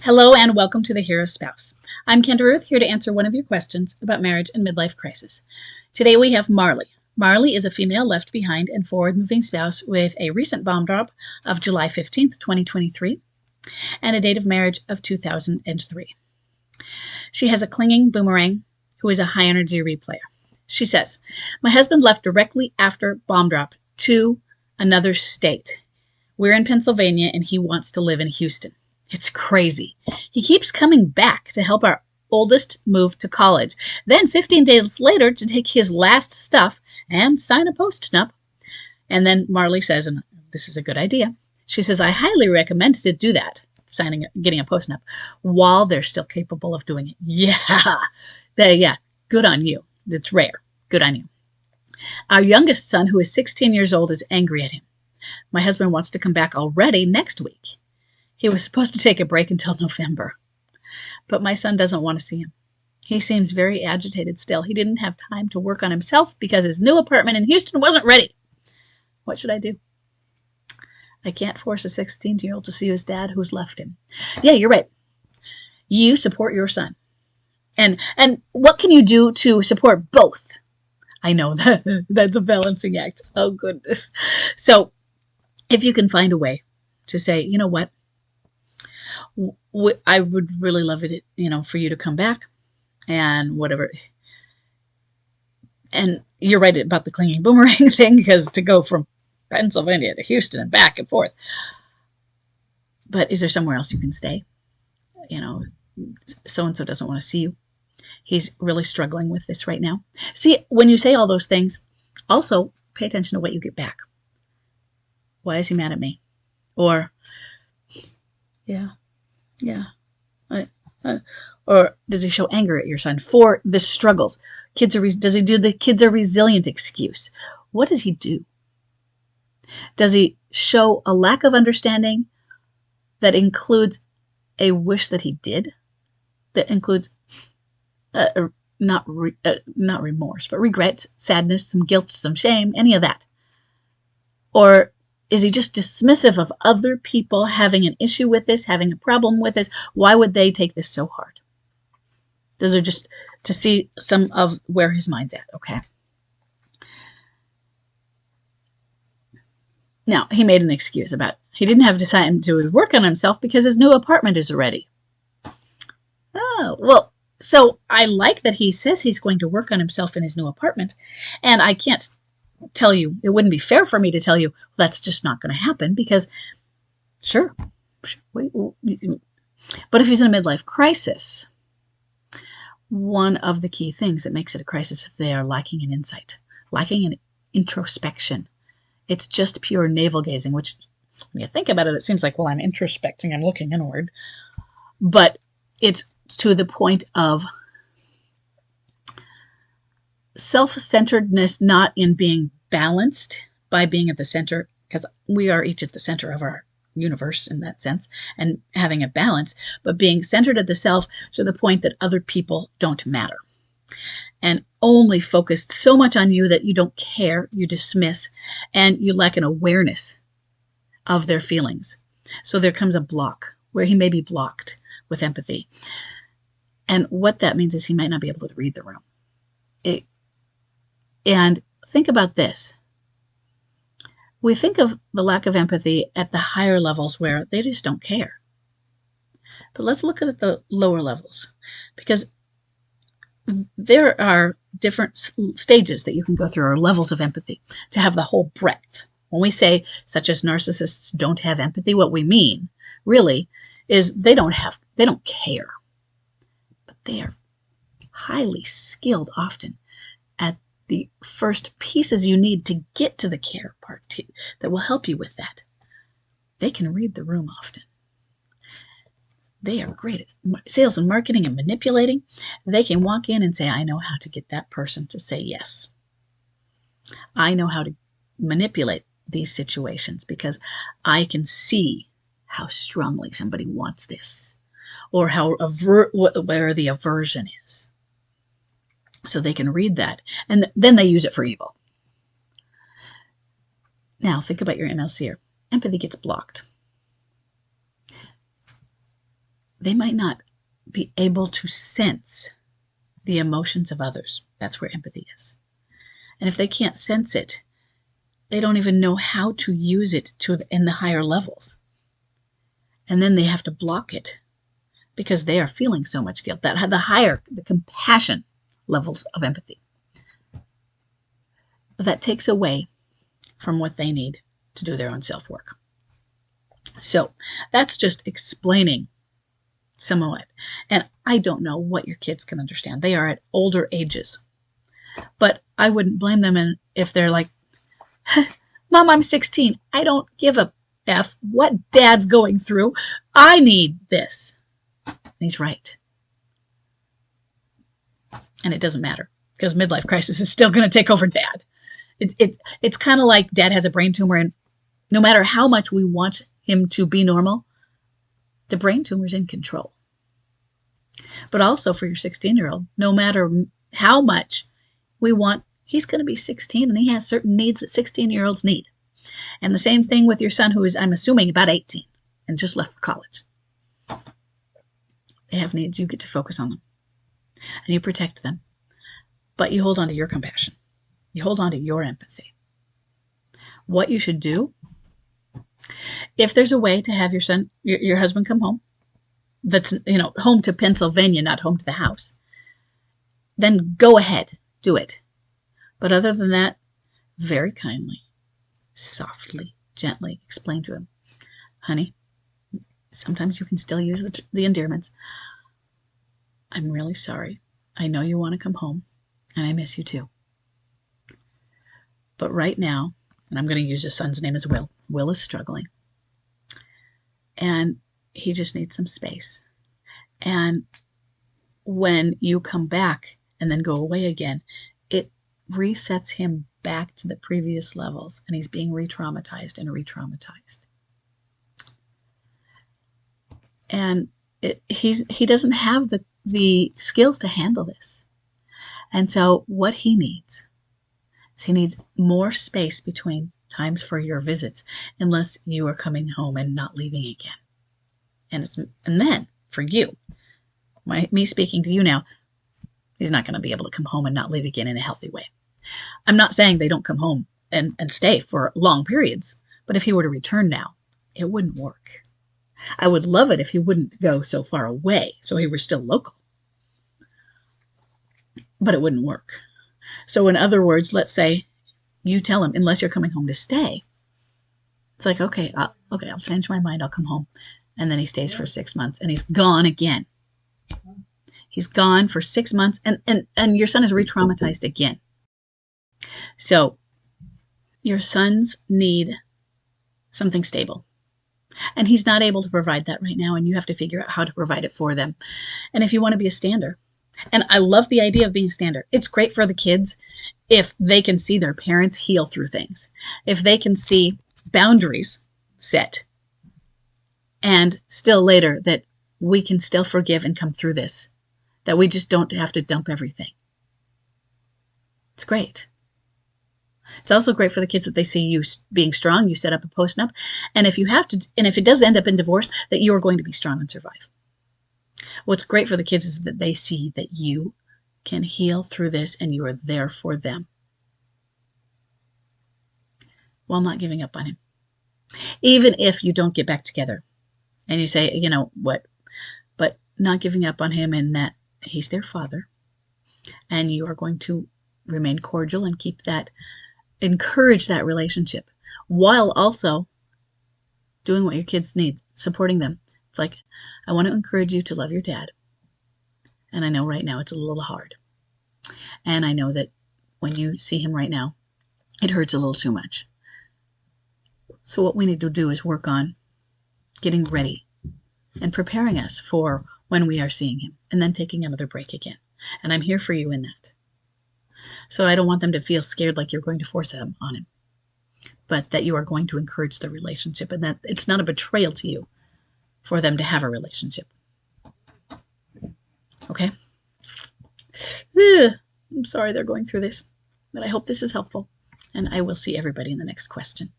Hello and welcome to The Hero Spouse. I'm Kendra Ruth, here to answer one of your questions about marriage and midlife crisis. Today we have Marley. Marley is a female left behind and forward-moving spouse with a recent bomb drop of July 15th, 2023, and a date of marriage of 2003. She has a clinging Boomerang who is a high-energy replayer. She says, "My husband left directly after bomb drop to another state. We're in Pennsylvania and he wants to live in Houston. It's crazy. He keeps coming back to help our oldest move to college. Then 15 days later to take his last stuff and sign a post-nup." And then Marley says, and this is a good idea, she says, "I highly recommend to do that, getting a post-nup, while they're still capable of doing it." Yeah, good on you. It's rare. Good on you. "Our youngest son, who is 16 years old, is angry at him. My husband wants to come back already next week. He was supposed to take a break until November. But my son doesn't want to see him. He seems very agitated still. He didn't have time to work on himself because his new apartment in Houston wasn't ready. What should I do? I can't force a 16-year-old to see his dad who's left him." Yeah, you're right. You support your son. And what can you do to support both? I know that's a balancing act. Oh, goodness. So if you can find a way to say, you know what? I would really love it, for you to come back and whatever. And you're right about the clinging Boomerang thing, because to go from Pennsylvania to Houston and back and forth. But is there somewhere else you can stay? So-and-so doesn't want to see you. He's really struggling with this right now. See, when you say all those things, also pay attention to what you get back. Why is he mad at me? Or, or does he show anger at your son for the struggles? Does he do the kids are resilient excuse? What does he do? Does he show a lack of understanding that includes a wish that he did? That includes not remorse, but regret, sadness, some guilt, some shame, any of that? Or is he just dismissive of other people having an issue with this, having a problem with this? Why would they take this so hard? Those are just to see some of where his mind's at, okay? Now, he made an excuse about he didn't have time to work on himself because his new apartment is ready. Oh, well, so I like that he says he's going to work on himself in his new apartment, and I can't tell you, it wouldn't be fair for me to tell you that's just not going to happen, because sure, but if he's in a midlife crisis, one of the key things that makes it a crisis is they are lacking in insight, lacking in introspection. It's just pure navel gazing, which when you think about it, it seems like, well, I'm introspecting, I'm looking inward, but it's to the point of self-centeredness, not in being balanced by being at the center, because we are each at the center of our universe in that sense, and having a balance, but being centered at the self to the point that other people don't matter, and only focused so much on you that you don't care, you dismiss, and you lack an awareness of their feelings. So there comes a block where he may be blocked with empathy. And what that means is he might not be able to read the room. And think about this. We think of the lack of empathy at the higher levels where they just don't care. But let's look at the lower levels, because there are different stages that you can go through, or levels of empathy, to have the whole breadth. When we say, such as narcissists don't have empathy, what we mean really is they don't care. But they are highly skilled often at the first pieces you need to get to the care part too, that will help you with that. They can read the room often. They are great at sales and marketing and manipulating. They can walk in and say, I know how to get that person to say yes. I know how to manipulate these situations because I can see how strongly somebody wants this, or where the aversion is. So they can read that, and then they use it for evil. Now think about your MLCer. Empathy gets blocked. they might not be able to sense the emotions of others. That's where empathy is. And if they can't sense it, they don't even know how to use it in the higher levels. And then they have to block it because they are feeling so much guilt. That the compassion levels of empathy. That takes away from what they need to do their own self-work. So that's just explaining some of it. And I don't know what your kids can understand. They are at older ages. But I wouldn't blame them if they're like, Mom, I'm 16. I don't give a F what Dad's going through. I need this. And he's right. And it doesn't matter because midlife crisis is still going to take over Dad. It's kind of like Dad has a brain tumor, and no matter how much we want him to be normal, the brain tumor's in control. But also for your 16-year-old, no matter how much we want, he's going to be 16 and he has certain needs that 16-year-olds need. And the same thing with your son, who is, I'm assuming, about 18 and just left for college. They have needs. You get to focus on them and you protect them, but you hold on to your compassion. You hold on to your empathy. What you should do, if there's a way to have your husband come home, that's, home to Pennsylvania, not home to the house, then go ahead, do it. But other than that, very kindly, softly, gently explain to him, honey, sometimes you can still use the endearments. I'm really sorry. I know you want to come home, and I miss you too. But right now, and I'm going to use your son's name as Will. Will is struggling. And he just needs some space. And when you come back and then go away again, it resets him back to the previous levels. And he's being re-traumatized and re-traumatized. And he doesn't have the skills to handle this. And so what he needs is he needs more space between times for your visits, unless you are coming home and not leaving again. And then for you, me speaking to you now, he's not going to be able to come home and not leave again in a healthy way. I'm not saying they don't come home and stay for long periods, but if he were to return now, it wouldn't work. I would love it if he wouldn't go so far away, so he were still local. But it wouldn't work. So in other words, let's say you tell him, unless you're coming home to stay, it's like, okay, I'll change my mind. I'll come home. And then he stays for 6 months and he's gone again. He's gone for 6 months and your son is re-traumatized again. So your sons need something stable. And he's not able to provide that right now, and you have to figure out how to provide it for them. And if you want to be a stander, and I love the idea of being a stander. It's great for the kids if they can see their parents heal through things. If they can see boundaries set, and still later that we can still forgive and come through this, that we just don't have to dump everything. It's great. It's also great for the kids that they see you being strong. You set up a post-nup. And if it does end up in divorce, that you are going to be strong and survive. What's great for the kids is that they see that you can heal through this and you are there for them while not giving up on him. Even if you don't get back together and you say, but not giving up on him, and that he's their father and you are going to remain cordial and encourage that relationship while also doing what your kids need, supporting them. It's like, I want to encourage you to love your dad. And I know right now it's a little hard. And I know that when you see him right now, it hurts a little too much. So what we need to do is work on getting ready and preparing us for when we are seeing him and then taking another break again. And I'm here for you in that. So I don't want them to feel scared like you're going to force them on him, but that you are going to encourage the relationship and that it's not a betrayal to you for them to have a relationship. Okay? I'm sorry they're going through this, but I hope this is helpful, and I will see everybody in the next question.